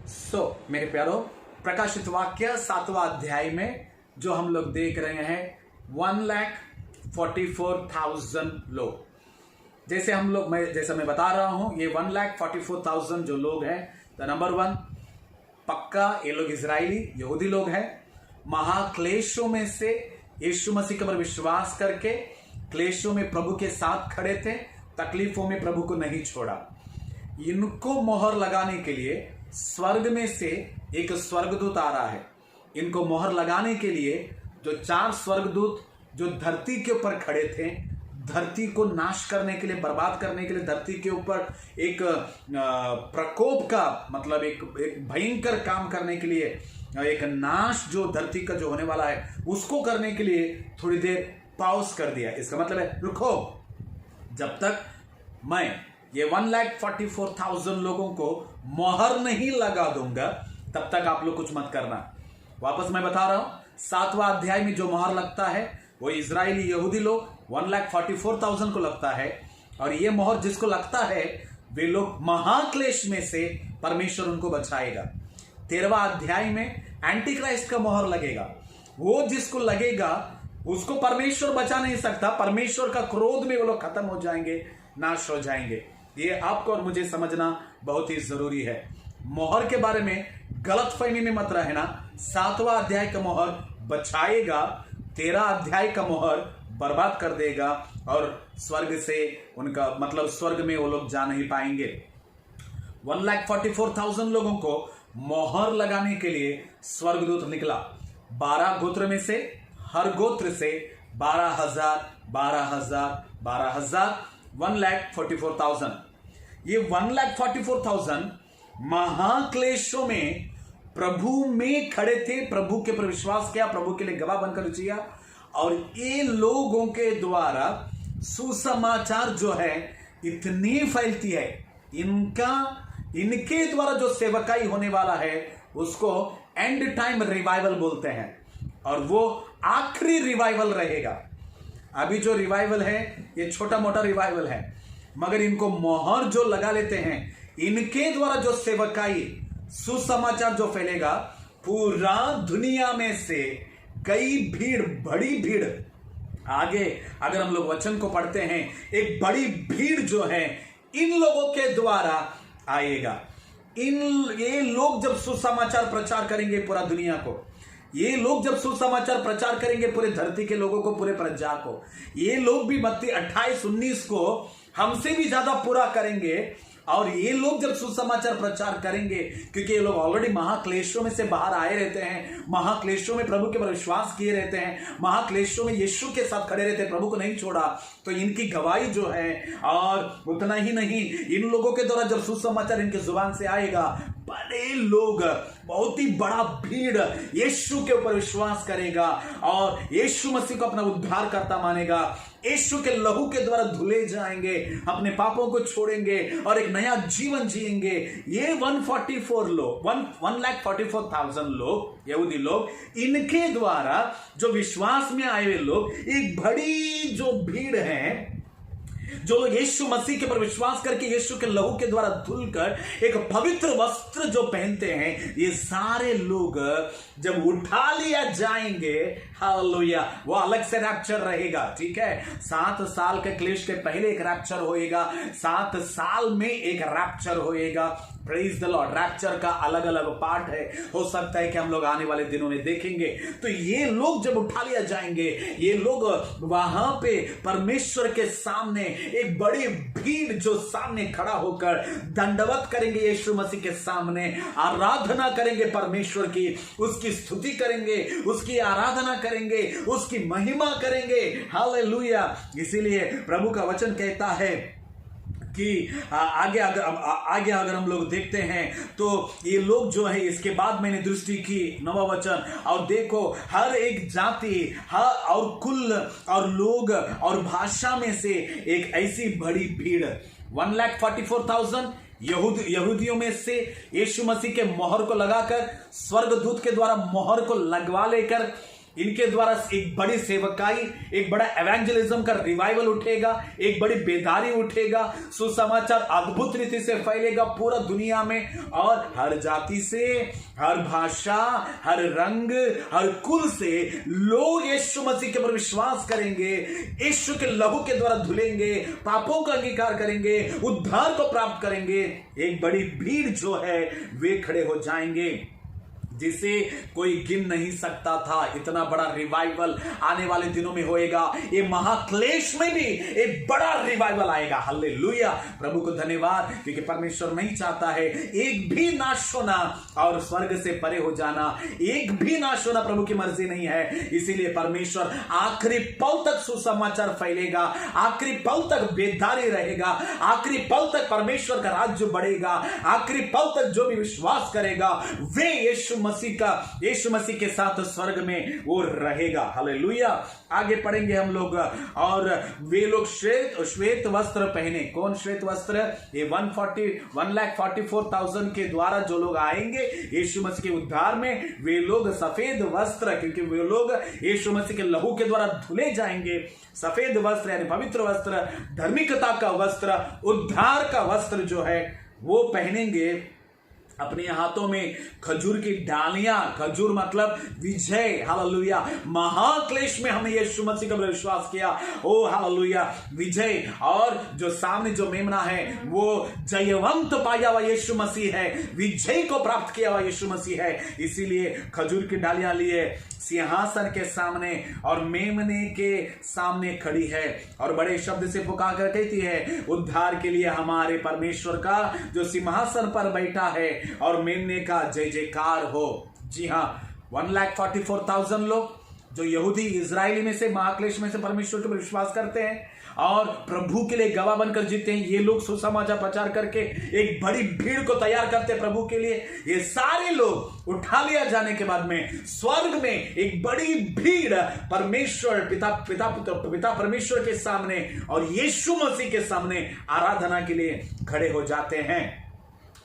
मेरे प्यारो, प्रकाशित वाक्य 7वां अध्याय में जो हम लोग देख रहे हैं 1,44,000 लोग। जैसे मैं बता रहा हूं, ये 1,44,000 जो लोग हैं, द नंबर 1 पक्का ये लोग इजरायली यहूदी लोग हैं। महाक्लेशों में से यीशु मसीह के पर विश्वास करके क्लेशों में प्रभु के साथ खड़े थे, तकलीफों में प्रभु को नहीं छोड़ा। इनको मोहर लगाने के लिए स्वर्ग में से एक स्वर्गदूत आ रहा है। इनको मोहर लगाने के लिए जो 4 स्वर्गदूत जो धरती के ऊपर खड़े थे, धरती को नाश करने के लिए, बर्बाद करने के लिए, धरती के ऊपर एक प्रकोप का मतलब एक भयंकर काम करने के लिए, एक नाश जो धरती का जो होने वाला है उसको करने के लिए थोड़ी देर पॉज कर दिया। इसका मतलब है रुको, जब तक मैं ये 1,44,000 लोगों को मोहर नहीं लगा दूंगा तब तक आप लोग कुछ मत करना। वापस मैं बता रहा हूं, 7वां अध्याय में जो मोहर लगता है वो इजरायली यहूदी लोग 1,44,000 को लगता है, और ये मोहर जिसको लगता है वे लोग महाक्लेश में से परमेश्वर उनको बचाएगा। 13वां अध्याय में एंटी क्राइस्ट का मोहर लगेगा। वो जिसको लगेगा उसको परमेश्वर बचा नहीं सकता। परमेश्वर का क्रोध में वो लोग खत्म हो जाएंगे, नाश हो जाएंगे। ये आपको और मुझे समझना बहुत ही जरूरी है। मोहर के बारे में गलतफहमी में मत रहना। 7वां अध्याय का मोहर बचाएगा, 13 अध्याय का मोहर बर्बाद कर देगा, और स्वर्ग से उनका मतलब स्वर्ग में वो लोग जा नहीं पाएंगे। 1,44,000 लोगों को मोहर लगाने के लिए स्वर्गदूत निकला। 12 गोत्र में से हर गोत्र से 12,000 12,000 12,000 1,44,000। ये 1,44,000 महाक्लेशों में प्रभु में खड़े थे, प्रभु के पर विश्वास किया, प्रभु के लिए गवाह बनकर जिया, और ये लोगों के द्वारा सुसमाचार जो है इतनी फैलती है, इनके द्वारा जो सेवकाई होने वाला है उसको एंड टाइम रिवाइवल बोलते हैं, और वो आखिरी रिवाइवल रहेगा। अभी जो रिवाइवल है ये छोटा मोटा रिवाइवल है, मगर इनको मोहर जो लगा लेते हैं, इनके द्वारा जो सेवकाई सुसमाचार जो फैलेगा, पूरा दुनिया में से कई भीड़, बड़ी भीड़, आगे अगर हम लोग वचन को पढ़ते हैं, एक बड़ी भीड़ जो है इन लोगों के द्वारा आएगा। ये लोग जब सुसमाचार प्रचार करेंगे पूरा दुनिया को, ये लोग जब सुसमाचार प्रचार करेंगे पूरे धरती के लोगों को, पूरे प्रजा को, ये लोग भी मत्ती 28-19 को हमसे भी ज्यादा पूरा करेंगे। और ये लोग जब सुसमाचार प्रचार करेंगे, क्योंकि ये लोग ऑलरेडी महाक्लेशों में से बाहर आए रहते हैं, महाक्लेशों में प्रभु के पर विश्वास किए रहते हैं, महाक्लेशों में यीशु के साथ खड़े रहते हैं, प्रभु को नहीं छोड़ा, तो इनकी गवाही जो है, और उतना ही नहीं, इन लोगों के द्वारा जब सुसमाचार इनकी जुबान से आएगा, बड़े लोग, बहुत ही बड़ा भीड़ यीशु के ऊपर विश्वास करेगा और यीशु मसीह को अपना उद्धारकर्ता मानेगा। यीशु के लहू के द्वारा धुले जाएंगे, अपने पापों को छोड़ेंगे और एक नया जीवन जिएंगे। ये 1,44,000 लोग, यहूदी लोग, इनके द्वारा जो विश्वास में आए हुए लोग, एक बड़ी जो भीड़ है, जो लोग यीशु मसीह के पर विश्वास करके यीशु के लहू के द्वारा धुलकर एक पवित्र वस्त्र जो पहनते हैं, ये सारे लोग जब उठा लिया जाएंगे, हालेलुया, वो अलग से रैप्चर रहेगा। ठीक है, 7 साल के क्लेश के पहले एक रैप्चर होएगा, 7 साल में एक रैप्चर होएगा। Praise the Lord. रैप्चर का अलग अलग पार्ट है, हो सकता है कि हम लोग आने वाले दिनों में देखेंगे। तो ये लोग जब उठा लिया जाएंगे, ये लोग वहां पे परमेश्वर के सामने एक बड़ी भीड़ जो सामने खड़ा होकर दंडवत करेंगे, यीशु मसीह के सामने आराधना करेंगे परमेश्वर की, उसकी स्तुति करेंगे, उसकी आराधना करेंगे, उसकी महिमा करेंगे। हालेलुया। इसीलिए प्रभु का वचन कहता है कि आगे अगर हम लोग देखते हैं तो ये लोग जो है, इसके बाद मैंने दृष्टि की 9वां वचन, और देखो हर एक जाति, और कुल और लोग और भाषा में से एक ऐसी बड़ी भीड़, 1,44,000 यहूदियों में से यीशु मसीह के मोहर को लगाकर, स्वर्गदूत के द्वारा मोहर को लगवा लेकर इनके द्वारा एक बड़ी सेवकाई, एक बड़ा एवेंजलिज्म का रिवाइवल उठेगा, एक बड़ी बेदारी उठेगा, सुसमाचार अद्भुत रीति से फैलेगा पूरा दुनिया में, और हर जाति से, हर भाषा, हर रंग, हर कुल से लोग यीशु मसीह के ऊपर विश्वास करेंगे, यीशु के लहू के द्वारा धुलेंगे, पापों का अंगीकार करेंगे, उद्धार को प्राप्त करेंगे। एक बड़ी भीड़ जो है वे खड़े हो जाएंगे जिसे कोई गिन नहीं सकता था। इतना बड़ा रिवाइवल आने वाले दिनों में होएगा। ये महाक्लेश में भी एक बड़ा रिवाइवल आएगा। हालेलुया, प्रभु को धन्यवाद, क्योंकि परमेश्वर नहीं चाहता है एक भी नाश होना और स्वर्ग से परे हो जाना, एक भी नाश होना प्रभु की मर्जी नहीं है। इसीलिए परमेश्वर आखिरी पल तक सुसमाचार फैलेगा, आखिरी पल तक बेदारी रहेगा, आखिरी पल तक परमेश्वर का राज्य बढ़ेगा, आखिरी पल तक जो भी विश्वास करेगा वे यीशु मसीह के साथ स्वर्ग में वो रहेगा। हालेलुया। आगे पढ़ेंगे हम लोग, और वे लोग श्वेत वस्त्र पहने। कौन श्वेत वस्त्र? ये 1,44,000 के द्वारा जो लोग आएंगे यीशु मसीह के उद्धार में, वे लोग सफेद वस्त्र, क्योंकि वे लोग यीशु मसीह के लहू के द्वारा धुले जाएंगे। सफेद वस्त्र यानी पवित्र वस्त्र, धार्मिकता का वस्त्र, उद्धार का वस्त्र जो है वो पहनेंगे। अपने हाथों में खजूर की डालियां, खजूर मतलब विजय। हालेलुया। महाक्लेश में हमने यीशु मसीह का विश्वास किया, ओ हालेलुया, विजय। और जो सामने जो मेमना है वो जयवंत पाया हुआ यीशु मसीह है, विजय को प्राप्त किया हुआ यीशु मसीह है। इसीलिए खजूर की डालियां लिए सिंहासन के सामने और मेमने के सामने खड़ी है, और बड़े शब्द से पुकार कर कहती है, उद्धार के लिए हमारे परमेश्वर का जो सिंहासन पर बैठा है और मेमने का जय जयकार हो। जी हाँ, 1,44,000 लोग जो यहूदी इजरायली में से, महाक्लेश में से परमेश्वर के विश्वास करते हैं और प्रभु के लिए गवाह बनकर जीते हैं। ये लोग सुसमाचार प्रचार करके एक बड़ी भीड़ को तैयार करते हैं प्रभु के लिए। ये सारे लोग उठा लिया जाने के बाद में स्वर्ग में एक बड़ी भीड़ परमेश्वर पिता परमेश्वर के सामने और यीशु मसीह के सामने आराधना के लिए खड़े हो जाते हैं,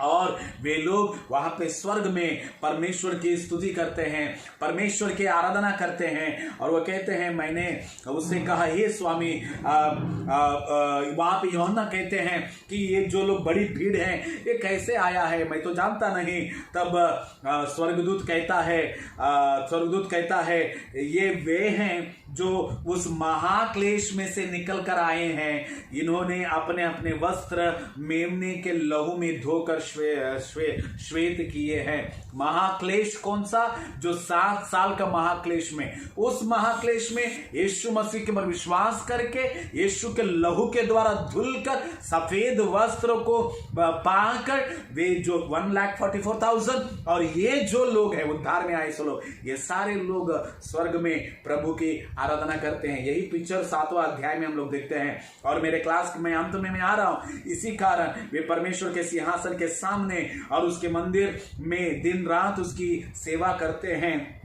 और वे लोग वहां पे स्वर्ग में परमेश्वर की स्तुति करते हैं, परमेश्वर की आराधना करते हैं। और वो कहते हैं, मैंने उससे कहा, हे स्वामी, वहां पे यूहन्ना कहते हैं कि ये जो लोग बड़ी भीड़ है ये कैसे आया है, मैं तो जानता नहीं। तब स्वर्गदूत कहता है ये वे हैं जो उस महाक्लेश में से निकल कर आए हैं। इन्होंने अपने अपने वस्त्र मेमने के लहू में धोकर श्वेत किए हैं। महाक्लेश कौन सा? जो 7 साल का महाक्लेश में, उस महाक्लेश में यीशु मसीह के पर विश्वास करके यीशु के लहू के द्वारा धुलकर सफेद वस्त्र को पाकर वे जो 1,44,000 और ये जो लोग हैं उद्धार में आए सो लोग, ये सारे लोग स्वर्ग में प्रभु की आराधना करते हैं। यही पिक्चर 7वां अध्याय में हम लोग देखते हैं। और मेरे क्लास में अंत में मैं आ रहा हूं, इसी कारण वे परमेश्वर के सिंहासन के सामने और उसके मंदिर में दिन रात उसकी सेवा करते हैं,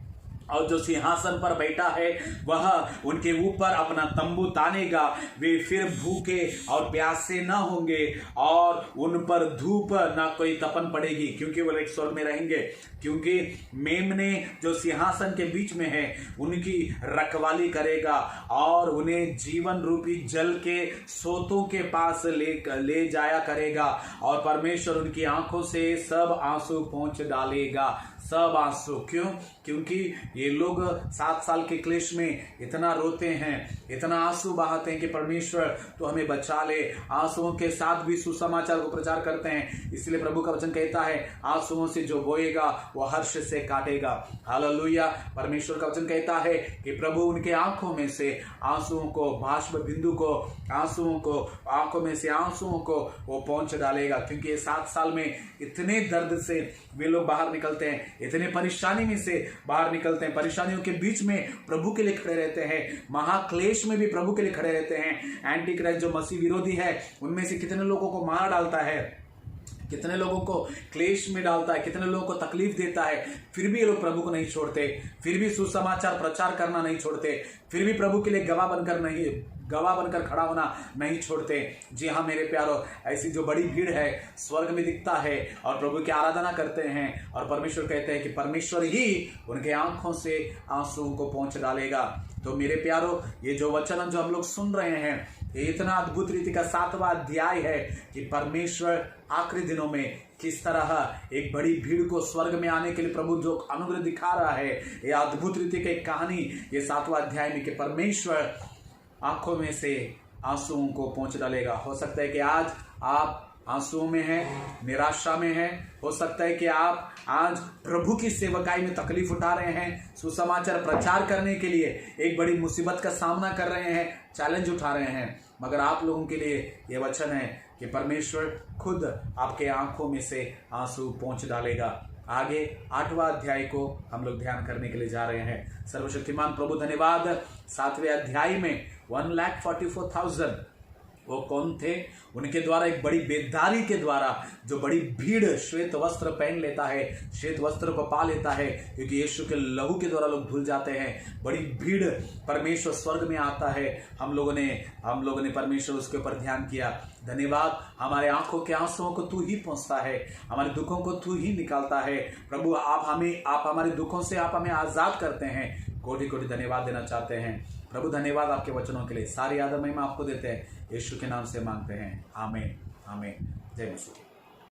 और जो सिंहासन पर बैठा है वह उनके ऊपर अपना तंबू तानेगा। वे फिर भूखे और प्यासे न होंगे और उन पर धूप ना कोई तपन पड़ेगी, क्योंकि वो एक स्वर्ग में रहेंगे। क्योंकि मेमने जो सिंहासन के बीच में है उनकी रखवाली करेगा और उन्हें जीवन रूपी जल के सोतों के पास ले जाया करेगा, और परमेश्वर उनकी आंखों से सब आंसू पोंछ डालेगा, सब आंसू। क्यों? क्योंकि ये लोग 7 साल के क्लेश में इतना रोते हैं, इतना आंसू बहाते हैं कि परमेश्वर तो हमें बचा ले। आंसुओं के साथ भी सुसमाचार को प्रचार करते हैं। इसलिए प्रभु का वचन कहता है, आंसुओं से जो बोएगा वो हर्ष से काटेगा। हालेलुया। परमेश्वर का वचन कहता है कि प्रभु उनके आंखों में से आंसुओं को, बाष्प बिंदु को, आंसुओं को, आंखों में से आंसुओं को वो पोंछ डालेगा। क्योंकि ये 7 साल में इतने दर्द से वे लोग बाहर निकलते हैं, इतने परेशानी में से बाहर निकलते हैं, परेशानियों के बीच में प्रभु के लिए खड़े रहते हैं, महाक्लेश में भी प्रभु के लिए खड़े रहते हैं। एंटी क्राइस्ट जो मसीह विरोधी है उनमें से कितने लोगों को मार डालता है, कितने लोगों को क्लेश में डालता है, कितने लोगों को तकलीफ देता है, फिर भी ये लोग प्रभु को नहीं छोड़ते, फिर भी सुसमाचार प्रचार करना नहीं छोड़ते, फिर भी प्रभु के लिए गवाह बनकर खड़ा होना नहीं छोड़ते। जी हाँ मेरे प्यारो, ऐसी जो बड़ी भीड़ है स्वर्ग में दिखता है और प्रभु की आराधना करते हैं, और परमेश्वर कहते हैं कि परमेश्वर ही उनके आंखों से आंसुओं को पोंछ डालेगा। तो मेरे प्यारो, ये जो वचन जो हम लोग सुन रहे हैं, ये इतना अद्भुत रीति का 7वां अध्याय है कि परमेश्वर आखिरी दिनों में किस तरह एक बड़ी भीड़ को स्वर्ग में आने के लिए प्रभु जो अनुग्रह दिखा रहा है, ये अद्भुत रीति की कहानी ये 7वां अध्याय में कि परमेश्वर आंखों में से आंसुओं को पोंछ डालेगा। हो सकता है कि आज आप आंसुओं में हैं, निराशा में हैं, हो सकता है कि आप आज प्रभु की सेवकाई में तकलीफ उठा रहे हैं, सुसमाचार प्रचार करने के लिए एक बड़ी मुसीबत का सामना कर रहे हैं, चैलेंज उठा रहे हैं, मगर आप लोगों के लिए ये वचन है कि परमेश्वर खुद आपके आंखों में से आंसू पोंछ डालेगा। आगे 8वां अध्याय को हम लोग ध्यान करने के लिए जा रहे हैं। सर्वशक्तिमान प्रभु धन्यवाद। 7वें अध्याय में 1,44,000 वो कौन थे? उनके द्वारा एक बड़ी बेदारी के द्वारा जो बड़ी भीड़ श्वेत वस्त्र पहन लेता है, श्वेत वस्त्र को पा लेता है, क्योंकि यीशु के लहू के द्वारा लोग धुल जाते हैं। बड़ी भीड़ परमेश्वर स्वर्ग में आता है। हम लोगों ने परमेश्वर उसके ऊपर ध्यान किया। धन्यवाद, हमारे आंखों के आंसुओं को तू ही पहुंचता है, हमारे दुखों को तू ही निकालता है। प्रभु आप हमारे दुखों से आप हमें आजाद करते हैं। कोटि कोटि धन्यवाद देना चाहते हैं प्रभु। धन्यवाद आपके वचनों के लिए। सारी आदर महिमा आपको देते हैं, यीशु के नाम से मांगते हैं, आमीन आमीन। जय मसीह।